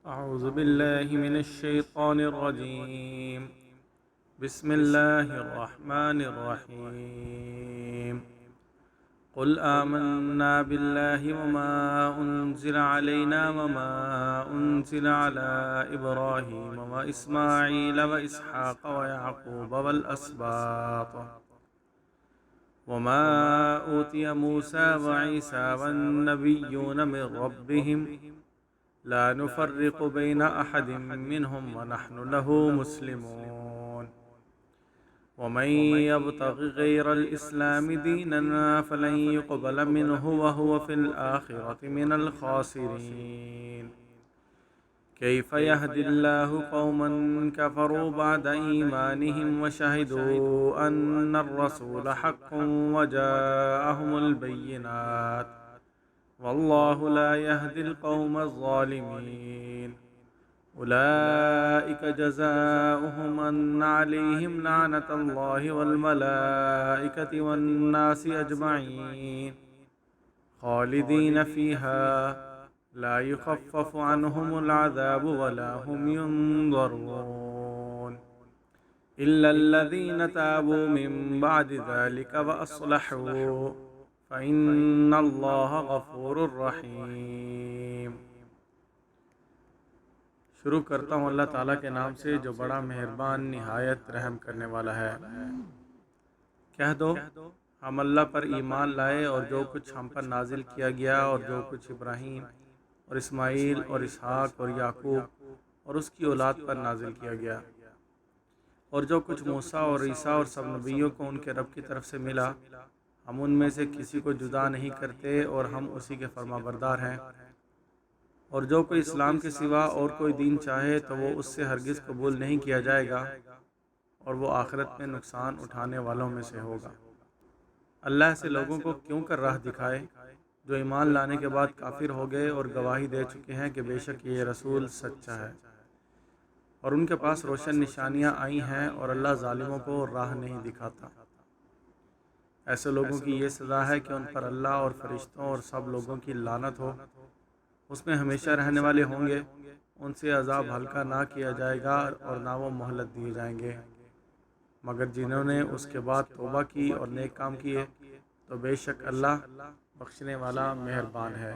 अऊज़ु बिल्लाहि मिनश्शैतानिर्रजीम। बिस्मिल्लाहिर्रहमानिर्रहीम। क़ुल आमन्ना बिल्लाहि वमा उन्ज़िला अलैना वमा उन्ज़िला अला इब्राहीम व इस्माईल व इसहाक़ व याक़ूब वल अस्बात वमा ऊतिय मूसा व ईसा वन्नबिय्यून मिन रब्बिहिम ला नुफ़र्रिक़ु बैन अहदिम मिनहुम व नहनु लहू मुस्लिमून। वमन यब्तग़ि गैरल इस्लामि दीनन फ़लन युक़बल मिन्हु व हुव फ़िल आख़िरति मिनल ख़ासिरीन। कैफ़ यहदिल्लाहु क़ौमन कफ़रू बअद ईमानिहिम व शहिदू अन्नर रसूल हक़्क़ुन व जाअहुमुल बय्यिनात वल्लाहु ला यहदिल क़ौमज़ ज़ालिमीन। उलाइका जज़ाउहुम अन्न अलैहिम लअनतुल्लाहि वल मलाइकति वन नासि अजमईन खालिदीन फ़ीहा ला युख़फ़्फ़फ़ु अन्हुमुल अज़ाबु वला हुम युनज़रून इल्लल्लज़ीन ताबू मिन बअदि ज़ालिक व अस्लहू फ़इन्नल्लाह गफ़ूरुर रहीम। शुरू करता हूँ अल्लाह ताला के नाम से जो बड़ा मेहरबान निहायत रहम करने वाला है। कह दो हम अल्लाह पर ईमान लाए और जो कुछ हम पर नाजिल किया गया और जो कुछ इब्राहीम और इस्माईल और इसहाक और याकूब और उसकी औलाद पर नाजिल किया गया और जो कुछ मूसा और ईसा और सब नबियों को उनके रब की तरफ से मिला, हम उनमें से किसी को जुदा नहीं करते और हम उसी के फरमाबरदार हैं। और जो कोई इस्लाम के सिवा और कोई दीन चाहे तो वो उससे हरगिज़ कबूल नहीं किया जाएगा और वो आखिरत में नुकसान उठाने वालों में से होगा। अल्लाह से लोगों को क्यों कर राह दिखाए जो ईमान लाने के बाद काफिर हो गए और गवाही दे चुके हैं कि बेशक ये रसूल सच्चा है और उनके पास रोशन निशानियां आई हैं और अल्लाह ज़ालिमों को राह नहीं दिखाता। ऐसे लोगों की ये सज़ा है कि उन पर अल्लाह और फरिश्तों और सब लोगों की लानत हो, उसमें हमेशा रहने वाले होंगे, उनसे अज़ाब हल्का ना किया जाएगा और ना वो मोहलत दिए जाएंगे, मगर जिन्होंने उसके बाद तौबा की और नेक काम किए तो बेशक अल्लाह बख्शने वाला मेहरबान है।